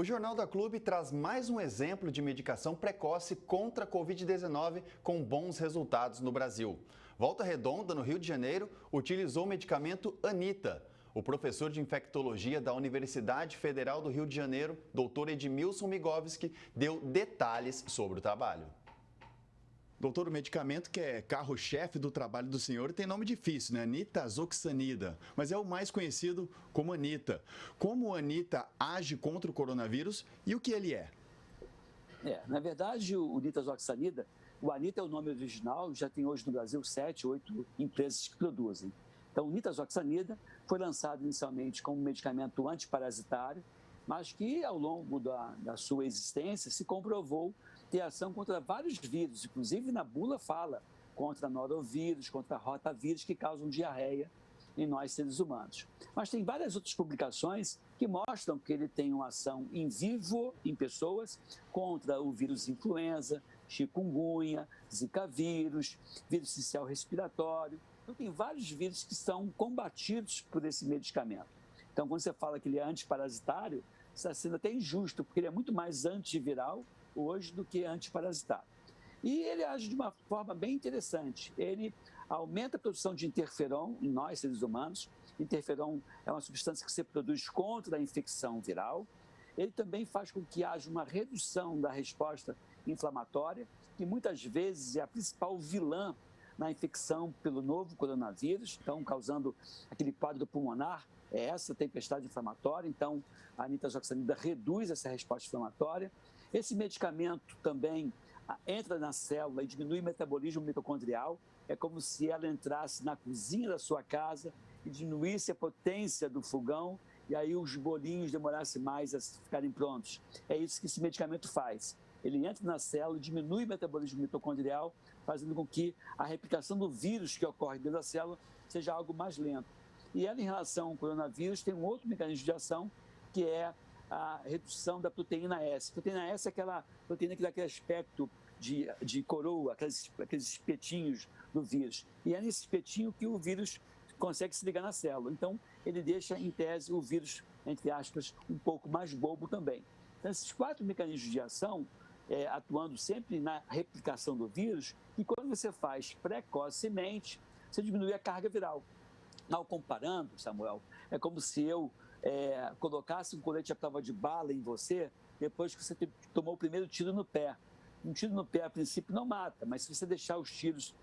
O Jornal da Clube traz mais um exemplo de medicação precoce contra a Covid-19 com bons resultados no Brasil. Volta Redonda, no Rio de Janeiro, utilizou o medicamento Anita. O professor de infectologia da Universidade Federal do Rio de Janeiro, Dr. Edmilson Migovski, deu detalhes sobre o trabalho. Doutor, o medicamento que é carro-chefe do trabalho do senhor tem nome difícil, né? Nitazoxanida, mas é o mais conhecido como Anita. Como o Anita age contra o coronavírus e o que ele é? Na verdade, o Nitazoxanida, o Anita é o nome original, já tem hoje no Brasil 7, 8 empresas que produzem. Então, o Nitazoxanida foi lançado inicialmente como um medicamento antiparasitário, mas que ao longo da sua existência se comprovou ter ação contra vários vírus, inclusive na bula fala contra norovírus, contra rotavírus que causam diarreia em nós seres humanos. Mas tem várias outras publicações que mostram que ele tem uma ação in vivo em pessoas contra o vírus influenza, chikungunya, zika vírus, vírus sincicial respiratório. Então tem vários vírus que são combatidos por esse medicamento. Então quando você fala que ele é antiparasitário, está sendo até injusto, porque ele é muito mais antiviral hoje do que antiparasitário. E ele age de uma forma bem interessante. Ele aumenta a produção de interferon em nós, seres humanos. Interferon é uma substância que se produz contra a infecção viral. Ele também faz com que haja uma redução da resposta inflamatória, que muitas vezes é a principal vilã na infecção pelo novo coronavírus, então causando aquele quadro pulmonar, é essa tempestade inflamatória. Então a nitazoxanida reduz essa resposta inflamatória. Esse medicamento também entra na célula e diminui o metabolismo mitocondrial. É como se ela entrasse na cozinha da sua casa e diminuísse a potência do fogão e aí os bolinhos demorassem mais a ficarem prontos. É isso que esse medicamento faz. Ele entra na célula e diminui o metabolismo mitocondrial, fazendo com que a replicação do vírus que ocorre dentro da célula seja algo mais lento. E ela, em relação ao coronavírus, tem um outro mecanismo de ação, que é a redução da proteína S. A proteína S é aquela proteína que dá aquele aspecto de coroa, aqueles espetinhos do vírus. E é nesse espetinho que o vírus consegue se ligar na célula. Então, ele deixa, em tese, o vírus, entre aspas, um pouco mais bobo também. Então, esses 4 mecanismos de ação, atuando sempre na replicação do vírus, e quando você faz precocemente, você diminui a carga viral. Mal comparando, Samuel, é como se eu colocasse um colete à prova de bala em você depois que você tomou o primeiro tiro no pé. Um tiro no pé, a princípio, não mata, mas se você deixar os tiros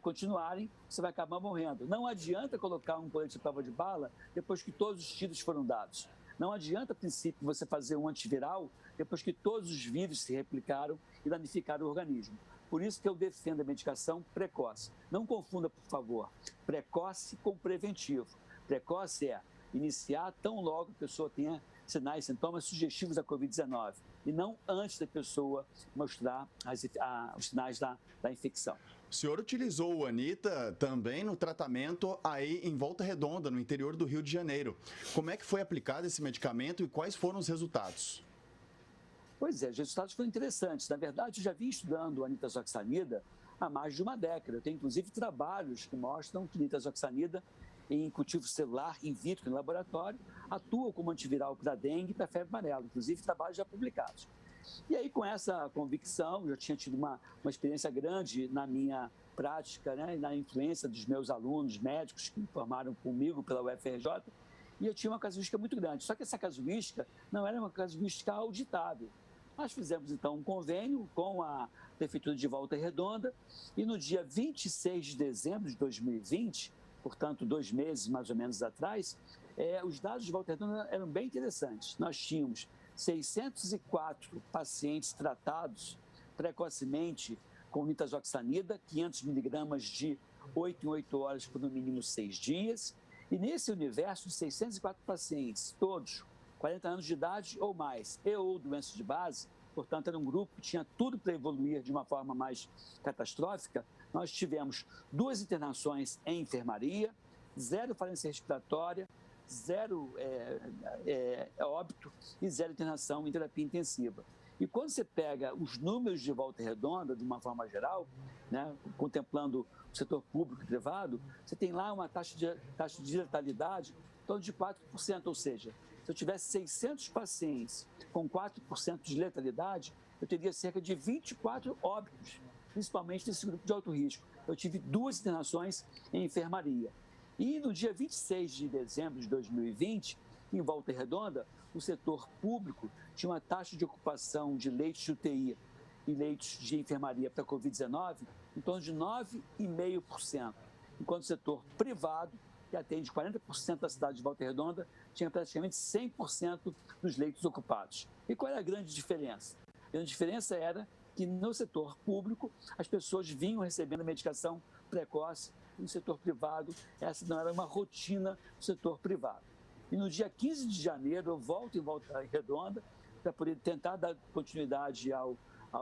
continuarem, você vai acabar morrendo. Não adianta colocar um colete à prova de bala depois que todos os tiros foram dados. Não adianta, a princípio, você fazer um antiviral depois que todos os vírus se replicaram e danificaram o organismo. Por isso que eu defendo a medicação precoce. Não confunda, por favor, precoce com preventivo. Precoce é iniciar tão logo a pessoa tenha sinais e sintomas sugestivos da Covid-19 e não antes da pessoa mostrar os sinais da infecção. O senhor utilizou o Anita também no tratamento aí em Volta Redonda, no interior do Rio de Janeiro. Como é que foi aplicado esse medicamento e quais foram os resultados? Pois é, os resultados foram interessantes. Na verdade, eu já vim estudando a nitazoxanida há mais de uma década. Eu tenho, inclusive, trabalhos que mostram que nitazoxanida, em cultivo celular, in vitro, em laboratório, atua como antiviral para a dengue e para a febre amarela, inclusive trabalhos já publicados. E aí, com essa convicção, eu já tinha tido uma experiência grande na minha prática, né, e na influência dos meus alunos médicos que formaram comigo pela UFRJ, e eu tinha uma casuística muito grande. Só que essa casuística não era uma casuística auditável. Nós fizemos, então, um convênio com a Prefeitura de Volta Redonda e no dia 26 de dezembro de 2020, portanto, 2 meses mais ou menos atrás, os dados de Volta Redonda eram bem interessantes. Nós tínhamos 604 pacientes tratados precocemente com nitazoxanida, 500 miligramas de 8 em 8 horas por no mínimo 6 dias. E nesse universo, 604 pacientes, todos 40 anos de idade ou mais, ou doenças de base, portanto, era um grupo que tinha tudo para evoluir de uma forma mais catastrófica. Nós tivemos 2 internações em enfermaria, 0 falência respiratória, 0 óbito e 0 internação em terapia intensiva. E quando você pega os números de Volta Redonda, de uma forma geral, né, contemplando o setor público e privado, você tem lá uma taxa de letalidade em torno de 4%, ou seja, se eu tivesse 600 pacientes com 4% de letalidade, eu teria cerca de 24 óbitos, principalmente nesse grupo de alto risco. Eu tive 2 internações em enfermaria. E no dia 26 de dezembro de 2020, em Volta Redonda, o setor público tinha uma taxa de ocupação de leitos de UTI e leitos de enfermaria para a Covid-19 em torno de 9,5%, enquanto o setor privado, que atende 40% da cidade de Volta Redonda, tinha praticamente 100% dos leitos ocupados. E qual era a grande diferença? A grande diferença era que no setor público as pessoas vinham recebendo medicação precoce, e no setor privado essa não era uma rotina do setor privado. E no dia 15 de janeiro eu volto em Volta Redonda para poder tentar dar continuidade ao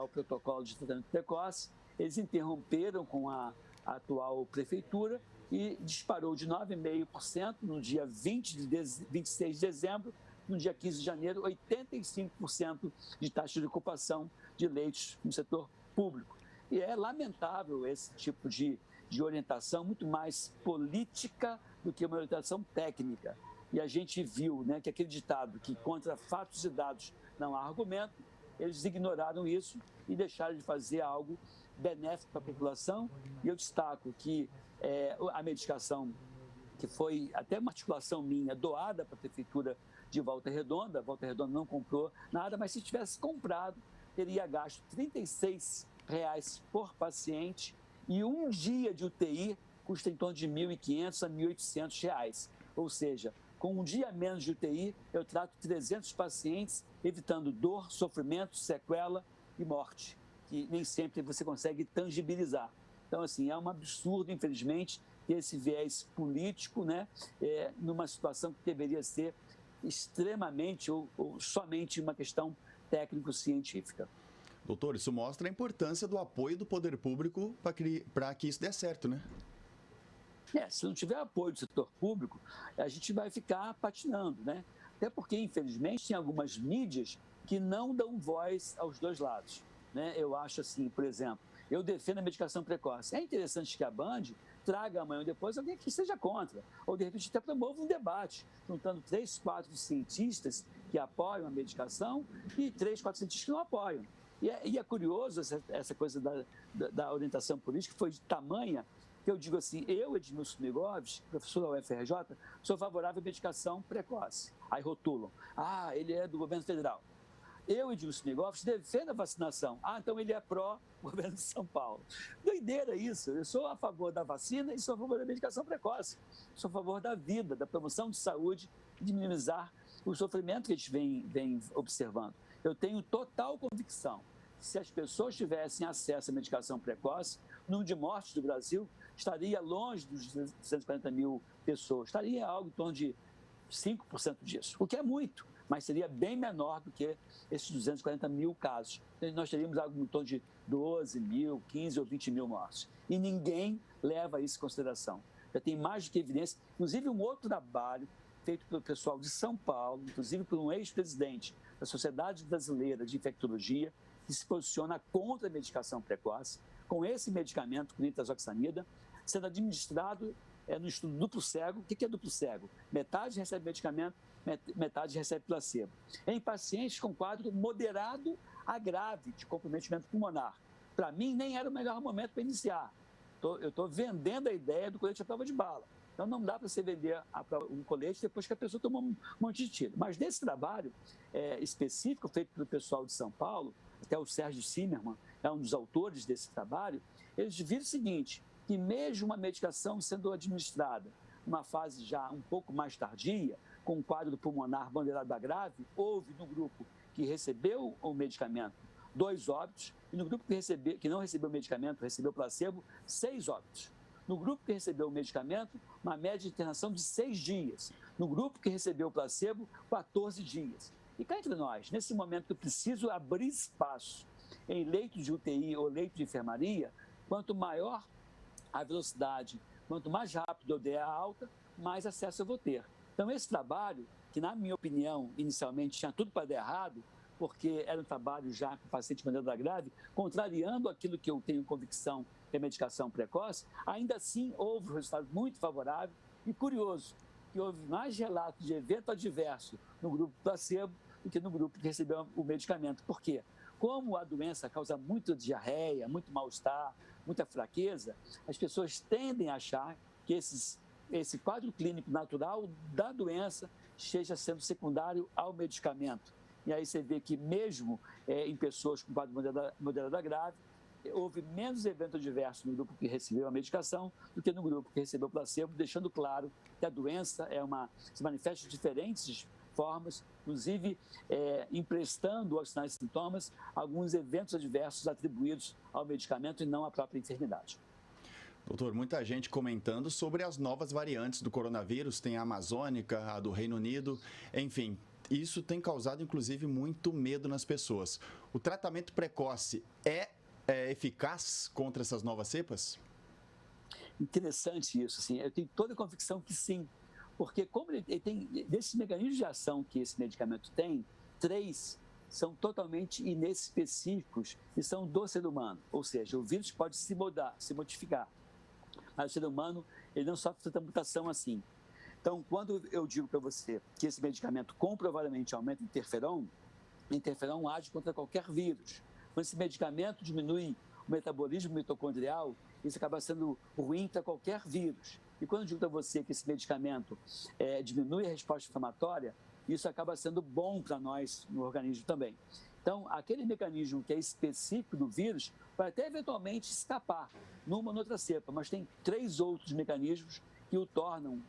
protocolo de tratamento precoce. Eles interromperam com a atual prefeitura e disparou de 9,5% no dia 26 de dezembro, no dia 15 de janeiro, 85% de taxa de ocupação de leitos no setor público. E é lamentável esse tipo de orientação, muito mais política do que uma orientação técnica. E a gente viu, né, que aquele ditado que contra fatos e dados não há argumento, eles ignoraram isso e deixaram de fazer algo benéfico para a população. E eu destaco que a medicação, que foi até uma articulação minha, doada para a Prefeitura de Volta Redonda não comprou nada, mas se tivesse comprado, teria gasto R$ 36 por paciente e um dia de UTI custa em torno de R$ 1.500 a R$ 1.800. Ou seja, com um dia menos de UTI, eu trato 300 pacientes, evitando dor, sofrimento, sequela e morte, que nem sempre você consegue tangibilizar. Então, assim, é um absurdo, infelizmente, ter esse viés político, né, numa situação que deveria ser extremamente ou somente uma questão técnico-científica. Doutor, isso mostra a importância do apoio do poder público para que isso dê certo, né? Se não tiver apoio do setor público, a gente vai ficar patinando, né? Até porque, infelizmente, tem algumas mídias que não dão voz aos dois lados, né? Eu acho assim, por exemplo, eu defendo a medicação precoce. É interessante que a Band traga amanhã ou depois alguém que seja contra, ou de repente até promova um debate, juntando 3, 4 cientistas que apoiam a medicação e 3, 4 cientistas que não apoiam. E é curioso essa coisa da orientação política, que foi de tamanha que eu digo assim, eu, Edmilson Migovski, professor da UFRJ, sou favorável à medicação precoce. Aí rotulam, ele é do governo federal. Eu, Edmilson Migovski, defendo a vacinação. Então ele é pró-governo de São Paulo. Doideira isso. Eu sou a favor da vacina e sou a favor da medicação precoce. Sou a favor da vida, da promoção de saúde e de minimizar o sofrimento que a gente vem observando. Eu tenho total convicção que se as pessoas tivessem acesso à medicação precoce, o número de mortes do Brasil estaria longe dos 240 mil pessoas. Estaria algo em torno de 5% disso, o que é muito, mas seria bem menor do que esses 240 mil casos. Nós teríamos algo em torno de 12 mil, 15 ou 20 mil mortes. E ninguém leva isso em consideração. Já tem mais do que evidência. Inclusive, um outro trabalho feito pelo pessoal de São Paulo, inclusive por um ex-presidente da Sociedade Brasileira de Infectologia, que se posiciona contra a medicação precoce, com esse medicamento, com nitazoxanida, sendo administrado no estudo duplo cego. O que é duplo cego? Metade recebe medicamento, metade recebe placebo. Em pacientes com quadro moderado a grave de comprometimento pulmonar. Para mim, nem era o melhor momento para iniciar. Eu estou vendendo a ideia do colete à prova de bala. Então, não dá para você vender um colete depois que a pessoa tomou um monte de tiro. Mas nesse trabalho específico, feito pelo pessoal de São Paulo, até o Sérgio Zimmermann é um dos autores desse trabalho, eles viram o seguinte, que mesmo uma medicação sendo administrada numa fase já um pouco mais tardia, com um quadro pulmonar bandeirado a grave, houve no grupo que recebeu o medicamento 2 óbitos, e no grupo que não recebeu o medicamento, recebeu placebo, 6 óbitos. No grupo que recebeu o medicamento, uma média de internação de 6 dias. No grupo que recebeu o placebo, 14 dias. E cá entre nós, nesse momento que eu preciso abrir espaço em leitos de UTI ou leito de enfermaria, quanto maior a velocidade, quanto mais rápido eu der a alta, mais acesso eu vou ter. Então, esse trabalho, que na minha opinião, inicialmente tinha tudo para dar errado, porque era um trabalho já com paciente bandeirado grave, contrariando aquilo que eu tenho convicção que é medicação precoce, ainda assim houve um resultado muito favorável e curioso, que houve mais relatos de evento adverso no grupo placebo do que no grupo que recebeu o medicamento. Por quê? Como a doença causa muita diarreia, muito mal-estar, muita fraqueza, as pessoas tendem a achar que esse quadro clínico natural da doença esteja sendo secundário ao medicamento. E aí você vê que mesmo em pessoas com quadro moderado a grave, houve menos evento adverso no grupo que recebeu a medicação do que no grupo que recebeu o placebo, deixando claro que a doença se manifesta de diferentes formas, inclusive emprestando aos sinais e sintomas alguns eventos adversos atribuídos ao medicamento e não à própria enfermidade. Doutor, muita gente comentando sobre as novas variantes do coronavírus, tem a amazônica, a do Reino Unido, enfim, isso tem causado inclusive muito medo nas pessoas. O tratamento precoce é eficaz contra essas novas cepas? Interessante isso, sim. Eu tenho toda a convicção que sim, porque como ele tem, desses mecanismos de ação que esse medicamento tem, 3 são totalmente inespecíficos e são do ser humano, ou seja, o vírus pode se modificar, mas o ser humano ele não sofre tanta mutação assim. Então, quando eu digo para você que esse medicamento comprovadamente aumenta o interferon age contra qualquer vírus. Quando esse medicamento diminui o metabolismo mitocondrial, isso acaba sendo ruim para qualquer vírus. E quando eu digo para você que esse medicamento diminui a resposta inflamatória, isso acaba sendo bom para nós no organismo também. Então, aquele mecanismo que é específico do vírus vai até eventualmente escapar numa ou noutra cepa, mas tem 3 outros mecanismos que o tornam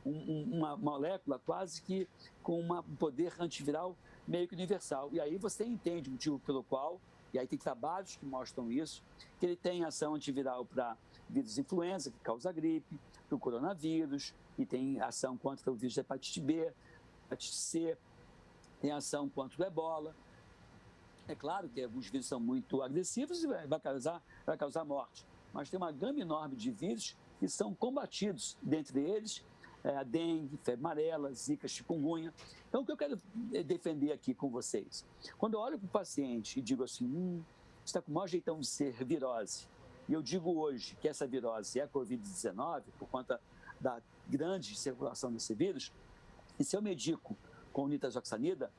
uma molécula quase que com um poder antiviral meio que universal. E aí você entende o motivo pelo qual, e aí tem trabalhos que mostram isso, que ele tem ação antiviral para vírus influenza, que causa gripe, para o coronavírus, e tem ação contra o vírus da hepatite B, hepatite C, tem ação contra o ebola. É claro que alguns vírus são muito agressivos e vai causar morte, mas tem uma gama enorme de vírus que são combatidos, dentre eles a dengue, febre amarela, zika, chikungunya. Então, o que eu quero defender aqui com vocês? Quando eu olho para o paciente e digo assim, está com o maior jeitão de ser virose, e eu digo hoje que essa virose é a Covid-19, por conta da grande circulação desse vírus, e se eu medico com nitazoxanida,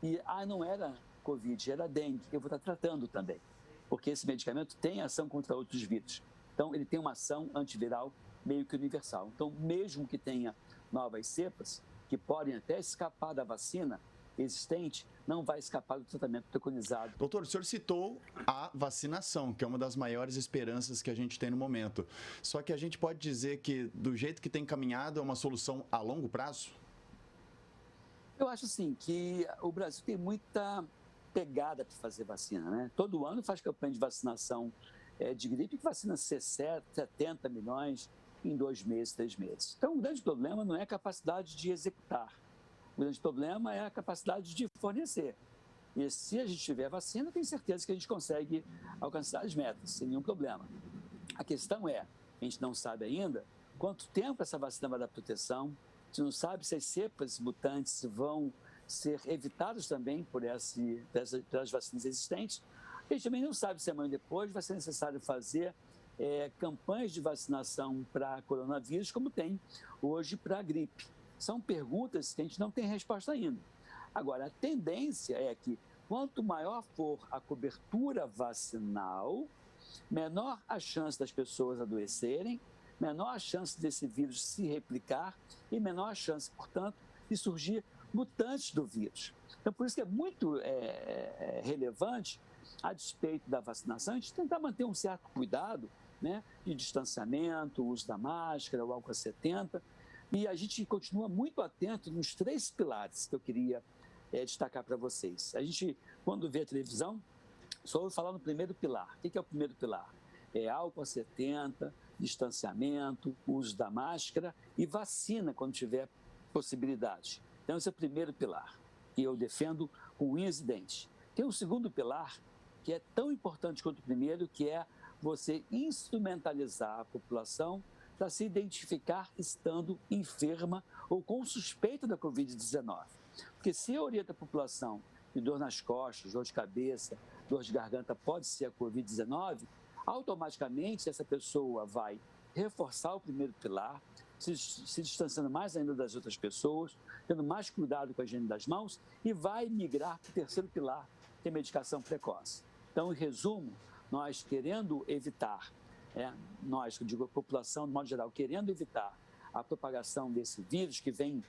e não era Covid, era dengue, eu vou estar tratando também, porque esse medicamento tem ação contra outros vírus. Então, ele tem uma ação antiviral meio que universal. Então, mesmo que tenha novas cepas, que podem até escapar da vacina existente, não vai escapar do tratamento preconizado. Doutor, o senhor citou a vacinação, que é uma das maiores esperanças que a gente tem no momento. Só que a gente pode dizer que, do jeito que tem caminhado, é uma solução a longo prazo? Eu acho, assim, que o Brasil tem muita pegada para fazer vacina, né? Todo ano faz campanha de vacinação de gripe, que vacina 70 milhões em 2 meses, 3 meses. Então, o grande problema não é a capacidade de executar. O grande problema é a capacidade de fornecer. E se a gente tiver vacina, tenho certeza que a gente consegue alcançar as metas, sem nenhum problema. A questão é, a gente não sabe ainda quanto tempo essa vacina vai dar proteção, a gente não sabe se as cepas mutantes vão ser evitadas também pelas vacinas existentes. A gente também não sabe se amanhã ou depois vai ser necessário fazer campanhas de vacinação para coronavírus, como tem hoje para a gripe. São perguntas que a gente não tem resposta ainda. Agora, a tendência é que quanto maior for a cobertura vacinal, menor a chance das pessoas adoecerem, menor a chance desse vírus se replicar e menor a chance, portanto, de surgir mutantes do vírus. Então, por isso que é muito relevante, a despeito da vacinação, a gente tentar manter um certo cuidado, né, de distanciamento, o uso da máscara, o álcool 70, e a gente continua muito atento nos 3 pilares que eu queria destacar para vocês. A gente, quando vê a televisão, só ouve falar no primeiro pilar. O que é o primeiro pilar? É álcool 70, distanciamento, uso da máscara e vacina quando tiver possibilidade. Então, esse é o primeiro pilar, que eu defendo com unhas e dentes. Tem um segundo pilar, que é tão importante quanto o primeiro, que é você instrumentalizar a população para se identificar estando enferma ou com suspeita da Covid-19. Porque se eu oriento a população que dor nas costas, dor de cabeça, dor de garganta pode ser a Covid-19, automaticamente essa pessoa vai reforçar o primeiro pilar, se distanciando mais ainda das outras pessoas, tendo mais cuidado com a higiene das mãos e vai migrar para o terceiro pilar, que é a medicação precoce. Então, em resumo, nós querendo evitar, nós, eu digo a população, de modo geral, querendo evitar a propagação desse vírus que vem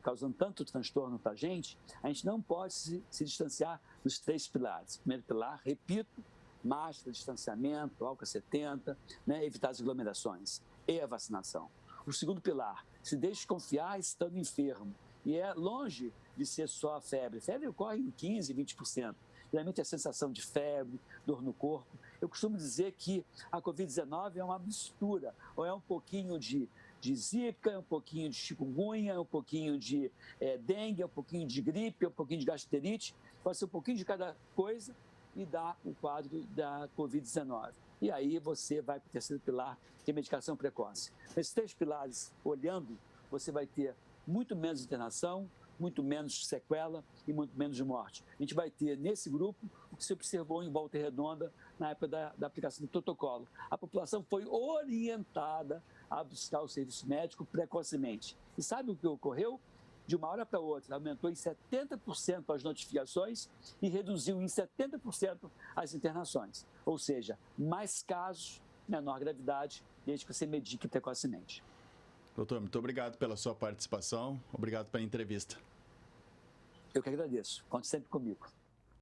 causando tanto transtorno para a gente não pode se distanciar dos 3 pilares. Primeiro pilar, repito, máscara, distanciamento, álcool 70, evitar as aglomerações e a vacinação. O segundo pilar, se desconfiar estando enfermo. E é longe de ser só a febre. A febre ocorre em 15%, 20%. Geralmente é a sensação de febre, dor no corpo. Eu costumo dizer que a Covid-19 é uma mistura, ou é um pouquinho de zika, um pouquinho de chikungunya, um pouquinho de dengue, um pouquinho de gripe, um pouquinho de gastroenterite. Pode ser um pouquinho de cada coisa e dá o quadro da Covid-19. E aí você vai para o terceiro pilar, que é medicação precoce. Esses 3 pilares, olhando, você vai ter muito menos internação, muito menos sequela e muito menos morte. A gente vai ter, nesse grupo, o que se observou em Volta Redonda na época da aplicação do protocolo. A população foi orientada a buscar o serviço médico precocemente. E sabe o que ocorreu? De uma hora para outra, aumentou em 70% as notificações e reduziu em 70% as internações. Ou seja, mais casos, menor gravidade, desde que você medique precocemente. Doutor, muito obrigado pela sua participação, obrigado pela entrevista. Eu que agradeço. Conte sempre comigo.